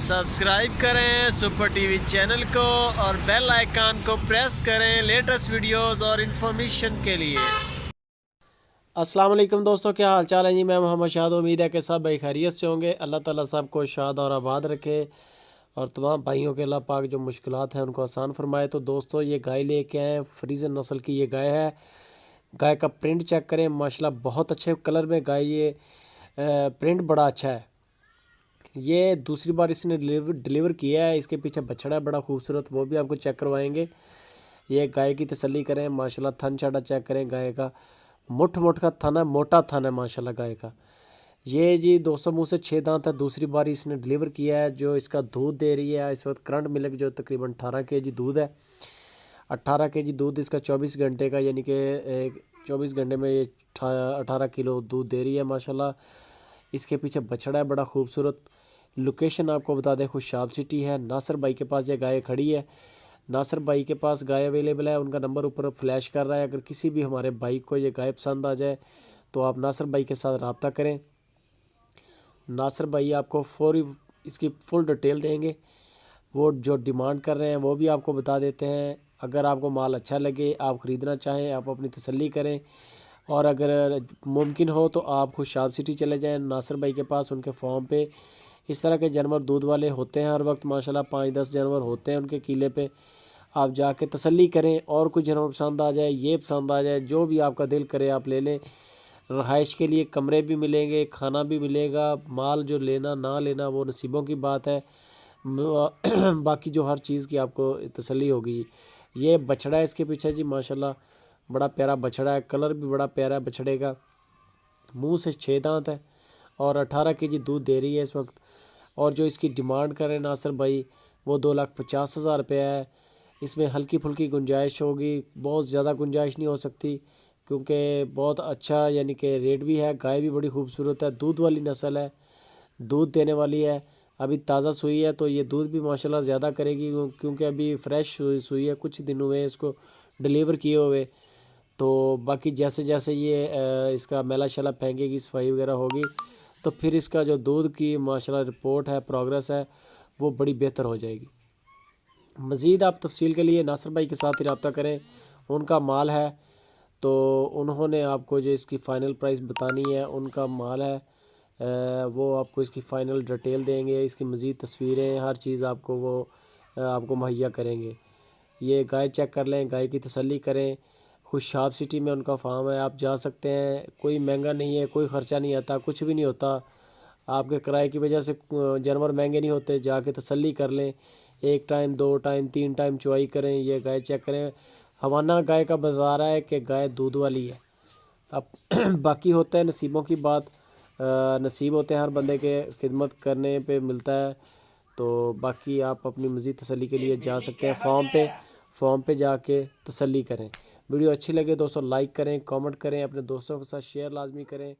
Subscribe करें super TV channel को और बेल आइकन को प्रेस करें लेटेस्ट वीडियोस और इन्फॉर्मेशन के लिए। अस्सलाम वालेकुम दोस्तों, क्या हाल चाल है जी। मैं मोहम्मद शाद, उम्मीद है कि सब भाई खैरियत से होंगे। अल्लाह ताला सबको शाद और आबाद रखे और तमाम भाइयों के अल्लाह पाक जो मुश्किलात हैं उनको आसान फरमाए। तो दोस्तों ये गाय लेके आए, फ्रीजन नस्ल की ये गाय है। गाय का प्रिंट चेक करें, माशाल्लाह बहुत अच्छे कलर में गाय, ये प्रिंट बड़ा अच्छा है। ये दूसरी बार इसने डिलीवर किया है। इसके पीछे बछड़ा है बड़ा खूबसूरत, वो भी आपको चेक करवाएंगे। ये गाय की तसल्ली करें, माशाल्लाह थन चाटा चेक करें। गाय का मुठ का थन है, मोटा थन है माशाल्लाह गाय का। ये जी 200 मुँह से 6 दांत है। दूसरी बार इसने डिलीवर किया है। जो इसका दूध दे रही है इस वक्त करंट मिल्क जो तकरीबन 18 kg दूध है। 18 kg दूध इसका 24 घंटे का, यानी कि 24 घंटे में ये 18 किलो दूध दे रही है माशाल्लाह। इसके पीछे बछड़ा है बड़ा खूबसूरत। लोकेशन आपको बता दें, खुशाब सिटी है। नासिर भाई के पास ये गाय खड़ी है। नासिर भाई के पास गाय अवेलेबल है, उनका नंबर ऊपर फ्लैश कर रहा है। अगर किसी भी हमारे भाई को ये गाय पसंद आ जाए तो आप नासिर भाई के साथ रब्ता करें। नासिर भाई आपको फौरी इसकी फुल डिटेल देंगे। वो जो डिमांड कर रहे हैं वो भी आपको बता देते हैं। अगर आपको माल अच्छा लगे, आप ख़रीदना चाहें, आप अपनी तसल्ली करें। और अगर मुमकिन हो तो आप खुशाब सिटी चले जाएं नासिर भाई के पास, उनके फॉर्म पे इस तरह के जानवर दूध वाले होते हैं हर वक्त माशाल्लाह। 5-10 जानवर होते हैं उनके किले पे। आप जाके तसल्ली करें, और कुछ जानवर पसंद आ जाए, ये पसंद आ जाए, जो भी आपका दिल करे आप ले लें। रहाइश के लिए कमरे भी मिलेंगे, खाना भी मिलेगा। माल जो लेना ना लेना वो नसीबों की बात है। बाकी जो हर चीज़ की आपको तसल्ली होगी। ये बछड़ा है इसके पीछे जी माशाल्लाह, बड़ा प्यारा बछड़ा है। कलर भी बड़ा प्यारा है बछड़े का। मुंह से 6 दांत है और 18 kg दूध दे रही है इस वक्त। और जो इसकी डिमांड करें नासिर भाई वो 2,50,000 रुपये है। इसमें हल्की फुल्की गुंजाइश होगी, बहुत ज़्यादा गुंजाइश नहीं हो सकती क्योंकि बहुत अच्छा यानी कि रेट भी है। गाय भी बड़ी खूबसूरत है, दूध वाली नस्ल है, दूध देने वाली है। अभी ताज़ा सूई है तो ये दूध भी माशाल्लाह ज़्यादा करेगी क्योंकि अभी फ्रेश सूई है, कुछ दिन हुए इसको डिलीवर किए हुए। तो बाकी जैसे जैसे ये इसका मेला शेला फेंकेगी, सफाई वगैरह होगी, तो फिर इसका जो दूध की माशाल्लाह रिपोर्ट है, प्रोग्रेस है, वो बड़ी बेहतर हो जाएगी। मज़ीद आप तफसील के लिए नासिर भाई के साथ ही रब्ता करें, उनका माल है तो उन्होंने आपको जो इसकी फ़ाइनल प्राइस बतानी है, उनका माल है, वो आपको इसकी फ़ाइनल डिटेल देंगे। इसकी मज़ीद तस्वीरें हर चीज़ आपको वो आपको मुहैया करेंगे। ये गाय चेक कर लें, गाय की तसल्ली करें। खुशाब सिटी में उनका फार्म है, आप जा सकते हैं। कोई महंगा नहीं है, कोई ख़र्चा नहीं आता, कुछ भी नहीं होता। आपके किराए की वजह से जानवर महंगे नहीं होते। जाके तसल्ली कर लें, 1 टाइम 2 टाइम 3 टाइम चुवाई करें, ये गाय चेक करें। हवाना गाय का बाज़ार है कि गाय दूध वाली है। अब बाकी होता है नसीबों की बात, नसीब होते हैं हर बंदे के, खिदमत करने पे मिलता है। तो बाकी आप अपनी मज़ीद तसल्ली के लिए जा सकते हैं फॉर्म पे जाके तसल्ली करें। वीडियो अच्छी लगे दोस्तों लाइक करें, कमेंट करें, अपने दोस्तों के साथ शेयर लाजमी करें।